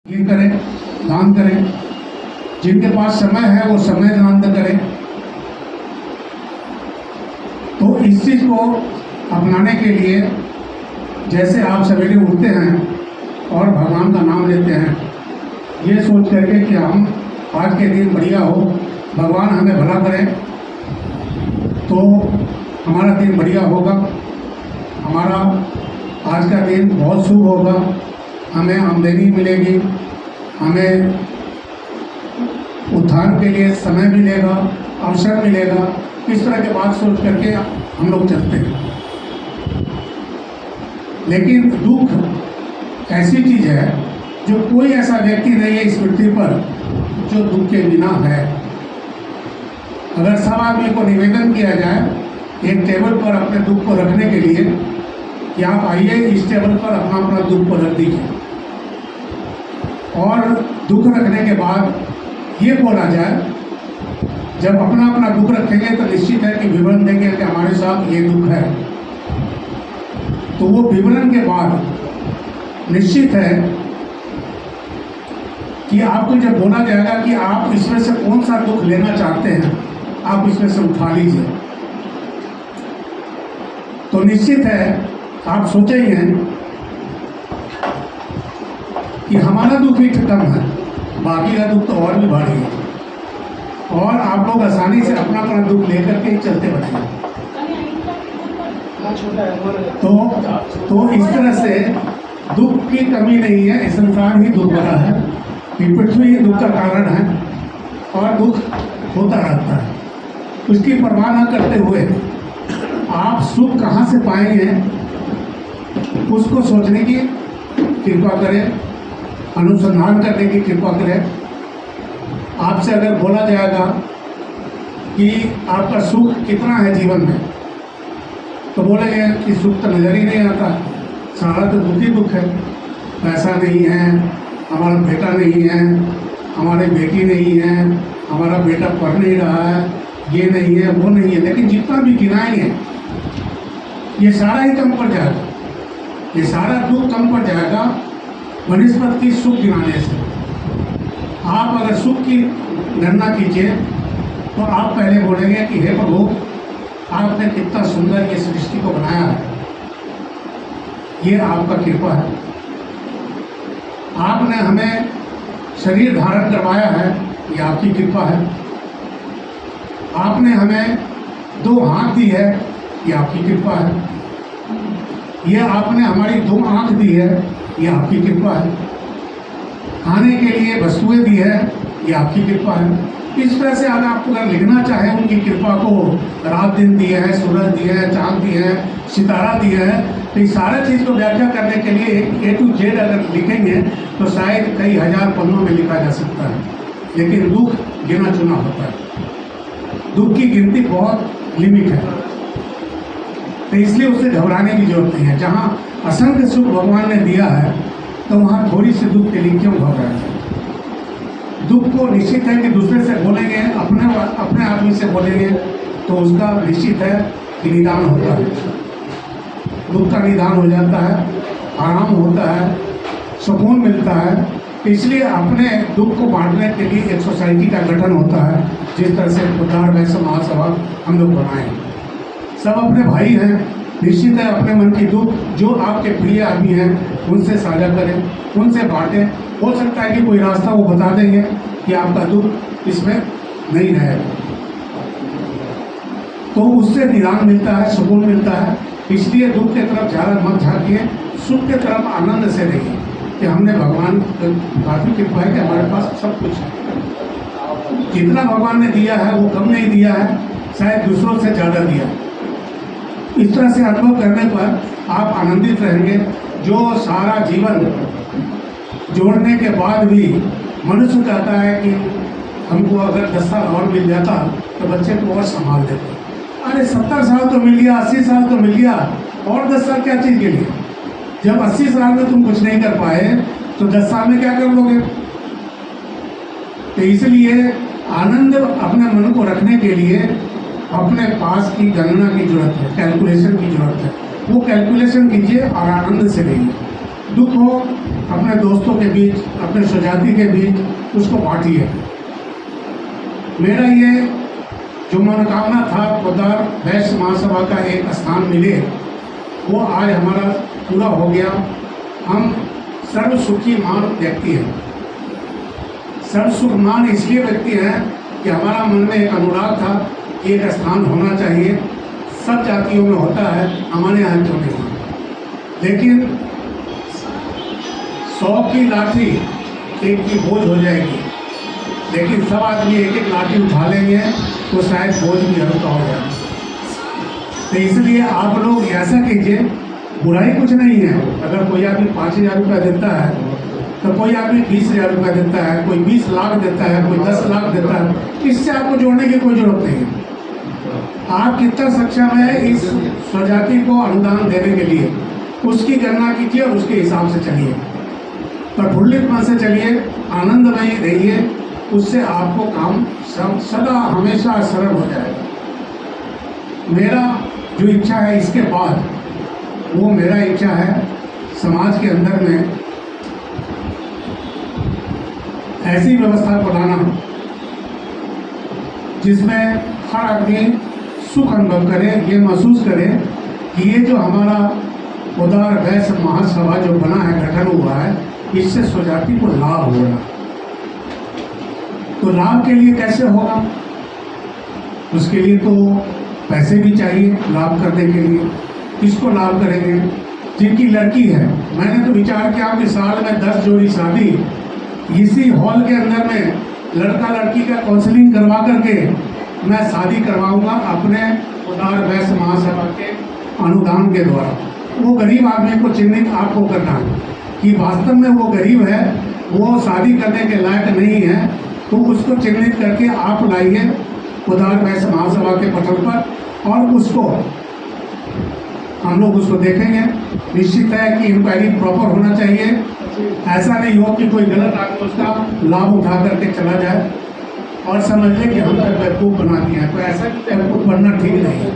ये करें, दान करें। जिनके पास समय है वो समय दान करें। तो इस चीज़ को अपनाने के लिए जैसे आप सवेरे उठते हैं और भगवान का नाम लेते हैं, ये सोच करके कि हम आज के दिन बढ़िया हो, भगवान हमें भला करें, तो हमारा दिन बढ़िया होगा, हमारा आज का दिन बहुत शुभ होगा, हमें आमदनी मिलेगी, हमें उत्थान के लिए समय मिलेगा, अवसर मिलेगा। इस तरह के बात सोच करके हम लोग चलते हैं। लेकिन दुख ऐसी चीज़ है जो कोई ऐसा व्यक्ति नहीं है इस पृथ्वी पर जो दुख के बिना है। अगर सब आदमी को निवेदन किया जाए एक टेबल पर अपने दुख को रखने के लिए कि आप आइए इस टेबल पर अपना अपना दुख को रख दीजिए, और दुख रखने के बाद ये बोला जाए, जब अपना अपना दुख रखेंगे तो निश्चित है कि विवरण देंगे कि हमारे साथ ये दुख है। तो वो विवरण के बाद निश्चित है कि आपको जब बोला जाएगा कि आप इसमें से कौन सा दुख लेना चाहते हैं, आप इसमें से उठा लीजिए, तो निश्चित है आप सोचेंगे कि हमारा दुख ही कम है, बाकी का दुख तो और भी भारी है, और आप लोग आसानी से अपना अपना दुख लेकर के चलते बढ़ेंगे। तो इस तरह से दुख की कमी नहीं है, इस संसार ही दुख भरा है, ये पृथ्वी ही दुख का कारण है, और दुख होता रहता है। उसकी परवाह न करते हुए आप सुख कहाँ से पाएंगे उसको सोचने की कृपा करें, अनुसंधान करने की कृपा करें। आपसे अगर बोला जाएगा कि आपका सुख कितना है जीवन में, तो बोलेंगे कि सुख तो नज़र ही नहीं आता, सारा तो दुख ही दुख है, पैसा नहीं है, हमारा बेटा नहीं है, हमारी बेटी नहीं है, हमारा बेटा पढ़ नहीं रहा है, ये नहीं है, वो नहीं है। लेकिन जितना भी गिनाएंगे ये सारा ही कम पड़ जाएगा, ये सारा दुख कम पड़ जाएगा बनिस्बत की सुख गिनाने से। आप अगर सुख की गणना कीजिए तो आप पहले बोलेंगे कि हे प्रभु, आपने कितना सुंदर ये सृष्टि को बनाया है, ये आपका कृपा है। आपने हमें शरीर धारण करवाया है, ये आपकी कृपा है। आपने हमें 2 हाथ दी है, ये आपकी कृपा है। ये आपने हमारी 2 आँख दी है, ये आपकी कृपा है। खाने के लिए वस्तुएं दी है, ये आपकी कृपा है। इस तरह से अगर आप अगर लिखना चाहें उनकी कृपा को, रात दिन दिए है, सूरज दिए है, चाँद दिए है, सितारा दिए है, तो इस सारे चीज़ को व्याख्या करने के लिए A to Z अगर लिखेंगे तो शायद कई हज़ार पन्नों में लिखा जा सकता है। लेकिन दुख गिना चुना होता है, दुख की गिनती बहुत लिमिट है, तो इसलिए उससे घबराने की जरूरत नहीं है। जहाँ असंख्य सुख भगवान ने दिया है तो वहाँ थोड़ी सी दुख के लिए क्यों घबराएं। दुख को निश्चित है कि दूसरे से बोलेंगे, अपने आदमी से बोलेंगे तो उसका निश्चित है कि निदान होता है, दुख का निदान हो जाता है, आराम होता है, सुकून मिलता है। इसलिए अपने दुख को बांटने के लिए एक सोसाइटी का गठन होता है, जिस तरह से उद्धार वैश्य महासभा हम लोग बनाए। सब अपने भाई हैं, निश्चित है अपने मन की दुख जो आपके प्रिय आदमी हैं उनसे साझा करें, उनसे बांटें। हो सकता है कि कोई रास्ता वो बता देंगे कि आपका दुख इसमें नहीं रहेगा, तो उससे निदान मिलता है, सुकून मिलता है। इसलिए दुख की तरफ ज़्यादा मत झाँकिए, सुख की तरफ आनंद से रहिए कि हमने भगवान काफ़ी कृपा है कि हमारे पास सब कुछ है। जितना भगवान ने दिया है वो कम नहीं दिया है, शायद दूसरों से ज़्यादा दिया है। इस तरह से अनुभव करने पर आप आनंदित रहेंगे। जो सारा जीवन जोड़ने के बाद भी मनुष्य कहता है कि हमको अगर 10 साल और मिल जाता तो बच्चे को और संभाल देते। अरे 70 साल तो मिल गया, 80 साल तो मिल गया, और 10 साल क्या चीज़ के लिए? जब 80 साल में तुम कुछ नहीं कर पाए तो 10 साल में क्या कर लोगे? तो इसलिए आनंद अपने मन को रखने के लिए अपने पास की गणना की जरूरत है, कैलकुलेशन की जरूरत है। वो कैलकुलेशन कीजिए और आनंद से रहिए। दुख हो अपने दोस्तों के बीच, अपने स्वजाति के बीच उसको बांटिए। मेरा ये जो मनोकामना था पोद्दार वैश्य महासभा का एक स्थान मिले, वो आज हमारा पूरा हो गया। हम सर्वसुखीमान व्यक्ति हैं। सर्वसुखमान इसलिए व्यक्ति हैं कि हमारा मन में एक अनुराग था कि एक स्थान होना चाहिए। सब जातियों में होता है, हमारे यहाँ क्यों नहीं? लेकिन 100 की लाठी एक की बोझ हो जाएगी, लेकिन सब आदमी एक एक लाठी उठा लेंगे तो शायद बोझ भी हल्का हो जाए। तो इसलिए आप लोग ऐसा कीजिए, बुराई कुछ नहीं है। अगर कोई आदमी 5,000 रुपया देता है तो कोई आदमी 20,000 रुपया देता है, कोई 20 लाख देता है, कोई 10 लाख देता है, इससे आपको जोड़ने की कोई जरूरत नहीं है। आप कितना सक्षम है इस स्वजाति को अनुदान देने के लिए, उसकी गणना कीजिए और उसके हिसाब से चलिए। प्रफुल्लित मन से चलिए, आनंदमय रहिए, उससे आपको काम सदा हमेशा सरल हो जाएगा। मेरा जो इच्छा है इसके बाद, वो मेरा इच्छा है समाज के अंदर में ऐसी व्यवस्था को लाना जिसमें हर आदमी सुख अनुभव करे, ये महसूस करे कि ये जो हमारा पोद्दार वैश्य महासभा जो बना है, गठन हुआ है, इससे स्वजाति को लाभ होगा। तो लाभ के लिए कैसे होगा? उसके लिए तो पैसे भी चाहिए लाभ करने के लिए। किसको लाभ करेंगे? जिनकी लड़की है। मैंने तो विचार किया कि साल में 10 जोड़ी शादी इसी हॉल के अंदर में लड़का लड़की का काउंसलिंग करवा करके मैं शादी करवाऊंगा अपने पोद्दार वैश्य महासभा के अनुदान के द्वारा। वो गरीब आदमी को चिन्हित आपको करना है कि वास्तव में वो गरीब है, वो शादी करने के लायक नहीं है, तो उसको चिन्हित करके आप लाइए पोद्दार वैश्य महासभा के पटल पर और उसको हम लोग उसको देखेंगे। निश्चित है कि इंक्वायरी प्रॉपर होना चाहिए। ऐसा नहीं हो कि कोई गलत आदमी उसका लाभ उठा करके चला जाए और समझ ले कि हम तक बेवकूफ़ बना दिया है। तो ऐसा बेवकूफ़ बनना ठीक नहीं है।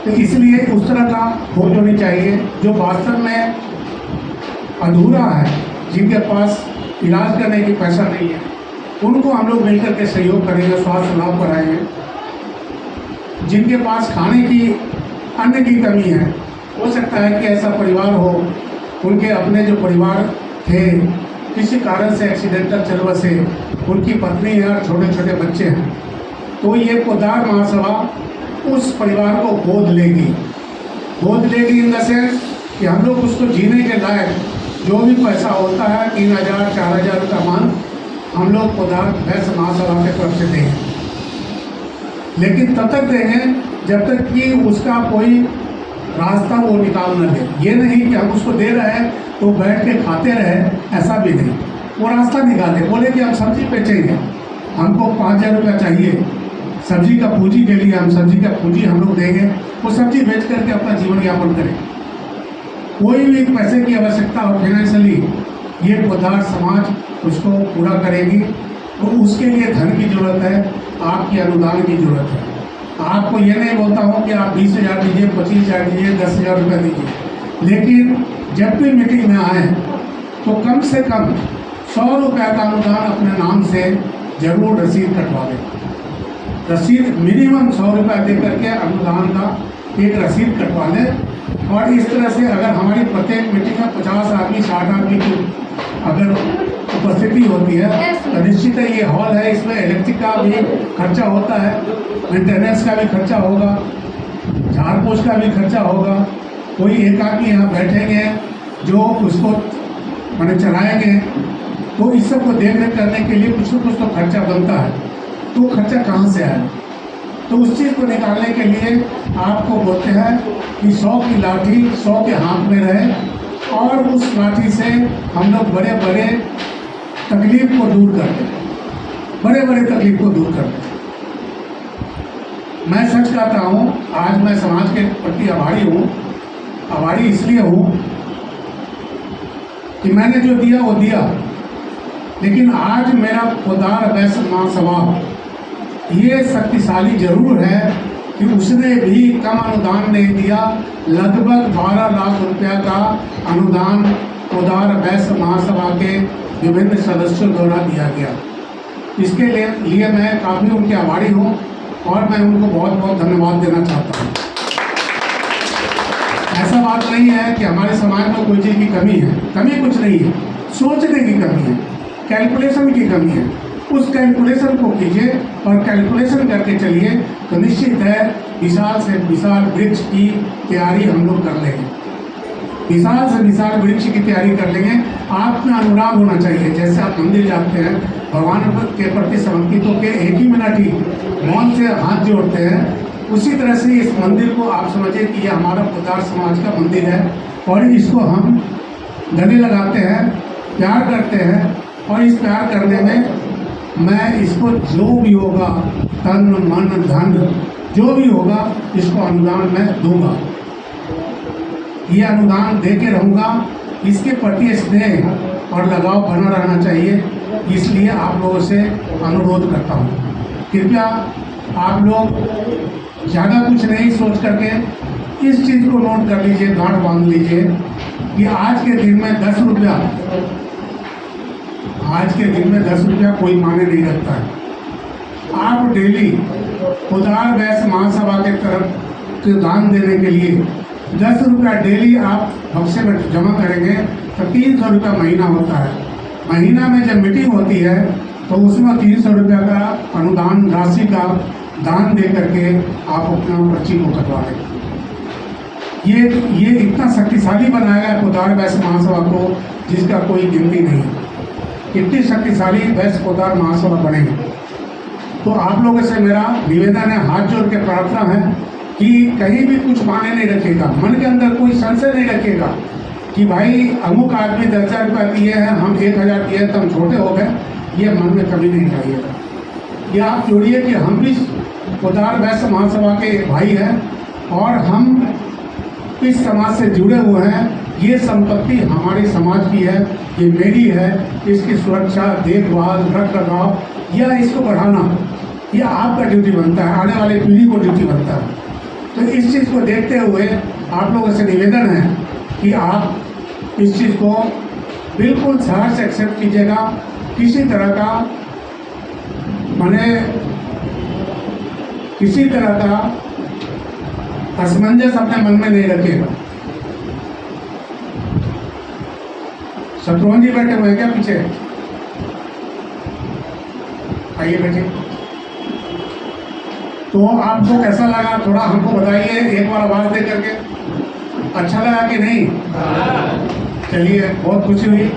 तो इसलिए उस तरह का खोज होनी चाहिए जो वास्तव में अधूरा है, जिनके पास इलाज करने की पैसा नहीं है, उनको हम लोग मिलकर के सहयोग करेंगे, स्वास्थ्य लाभ कराएंगे। जिनके पास खाने की, अन्न की कमी है, हो सकता है कि ऐसा परिवार हो, उनके अपने जो परिवार थे किसी कारण से एक्सीडेंटल चल बसे, उनकी पत्नी है और छोटे छोटे बच्चे हैं, तो ये पोद्दार महासभा उस परिवार को गोद लेगी। गोद लेगी इन द सेंस कि हम लोग उसको जीने के लायक जो भी पैसा होता है 3,000 4,000 रुपया मान हम लोग पोद्दार वैश्य महासभा की तरफ से देंगे। लेकिन तब तक देंगे जब तक कि उसका कोई रास्ता वो निकाल न दे। ये नहीं कि हम उसको दे रहे हैं तो बैठ के खाते रहे, ऐसा भी नहीं। वो रास्ता निकाले, बोले कि हम सब्जी बेचेंगे, हमको 5,000 रुपया चाहिए सब्जी का पूंजी के लिए, हम सब्जी का पूंजी हम लोग देंगे, वो सब्जी बेच करके अपना जीवन यापन करें। कोई भी पैसे की आवश्यकता हो फाइनेंशियली, ये पोद्दार समाज उसको पूरा करेगी। तो उसके लिए धन की जरूरत है, आपकी अनुदान की जरूरत है। आपको ये नहीं बोलता हूँ कि आप 20,000 दीजिए, 25,000 दीजिए, 10,000 रुपये दीजिए, लेकिन जब भी मीटिंग में आए तो कम से कम 100 रुपये का अनुदान अपने नाम से जरूर रसीद कटवा दें। रसीद मिनिमम 100 रुपये दे करके अनुदान का एक रसीद कटवा लें। और इस तरह से अगर हमारी प्रत्येक मीटिंग में 50 आदमी 60 आदमी की अगर उपस्थिति होती है तो निश्चित है ये हॉल है, इसमें इलेक्ट्रिक का भी खर्चा होता है, मेंटेनेंस का भी खर्चा होगा, झाड़ पोछ का भी खर्चा होगा। कोई एक आदमी यहाँ बैठेंगे जो उसको मैंने चलाएंगे, तो इस सब को देख रेख करने के लिए कुछ न कुछ तो खर्चा बनता है। तो खर्चा कहाँ से आए? तो उस चीज़ को निकालने के लिए आपको बोलते हैं कि 100 की लाठी 100 के हाथ में रहे और उस लाठी से हम लोग बड़े बड़े तकलीफ को दूर करते हैं, बड़े बड़े तकलीफ को दूर करते हैं। मैं सच कहता हूँ, आज मैं समाज के प्रति आभारी हूँ। आभारी इसलिए हूँ कि मैंने जो दिया वो दिया, लेकिन आज मेरा पोद्दार वैश्य महासभा ये शक्तिशाली जरूर है कि उसने भी कम अनुदान नहीं दिया। लगभग 12 लाख रुपया का अनुदान उदार वैश्य महासभा के विभिन्न सदस्यों द्वारा दिया गया। इसके लिए मैं काफ़ी उनके आभारी हूँ और मैं उनको बहुत बहुत धन्यवाद देना चाहता हूँ। ऐसा बात नहीं है कि हमारे समाज में कोई चीज़ की कमी है, कमी कुछ नहीं है, सोचने की कमी है, कैलकुलेशन की कमी है। उस कैलकुलेशन को कीजिए और कैलकुलेशन करके चलिए तो निश्चित है विशाल से विशाल वृक्ष की तैयारी हम लोग कर लेंगे। विशाल से विशाल वृक्ष की तैयारी कर लेंगे। आप में अनुराग होना चाहिए। जैसे आप मंदिर जाते हैं, भगवान के प्रति समर्पित होकर एक ही मिनट ही मौन से हाथ जोड़ते हैं, उसी तरह से इस मंदिर को आप समझिए कि यह हमारा पोद्दार समाज का मंदिर है और इसको हम गले लगाते हैं, प्यार करते हैं और इस प्यार करने में मैं इसको जो भी होगा तन मन धन जो भी होगा इसको अनुदान मैं दूंगा। ये अनुदान दे के रहूँगा। इसके प्रति स्नेह और लगाव बना रहना चाहिए, इसलिए आप लोगों से अनुरोध करता हूँ। कृपया आप लोग ज़्यादा कुछ नहीं सोच करके इस चीज़ को नोट कर लीजिए, गांठ बांध लीजिए कि आज के दिन में 10 रुपया, आज के दिन में 10 रुपया कोई मायने नहीं रखता है। आप डेली उदार वैश्य महासभा के तरफ के दान देने के लिए 10 रुपया डेली आप बक्से में जमा करेंगे तो 300 रुपया महीना होता है। महीना में जब मीटिंग होती है तो उसमें 300 रुपया का अनुदान राशि का दान दे करके आप अपना पर्ची को कटवा लें। ये इतना शक्तिशाली बनाया है पोद्दार वैश्य महासभा को जिसका कोई गिनती नहीं है। इतनी शक्तिशाली वैश्य पोद्दार महासभा बनेगी। तो आप लोगों से मेरा निवेदन है, हाथ जोड़ के प्रार्थना है कि कहीं भी कुछ माने नहीं रखेगा, मन के अंदर कोई संशय नहीं रखेगा कि भाई अमुक आदमी 10,000 रुपया दिए हैं, हम 1,000 दिए तो हम छोटे हो गए। ये मन में कभी नहीं लाइएगा। ये आप जोड़िए कि हम भी पोद्दार वैश्य महासभा के भाई हैं और हम इस समाज से जुड़े हुए हैं। ये संपत्ति हमारे समाज की है, ये मेरी है। इसकी सुरक्षा, देखभाल, रख रखाव या इसको बढ़ाना ये आपका ड्यूटी बनता है, आने वाले पीढ़ी को ड्यूटी बनता है। तो इस चीज़ को देखते हुए आप लोगों से निवेदन है कि आप इस चीज़ को बिल्कुल सहज से एक्सेप्ट कीजिएगा। किसी तरह का किसी तरह का असमंजस अपने मन में नहीं रखेगा। शत्रुघ्न जी बैठे हुए हैं क्या पीछे? आइए बैठे। तो आपको कैसा लगा थोड़ा हमको बताइए एक बार आवाज दे करके। अच्छा लगा कि नहीं? चलिए, बहुत खुशी हुई।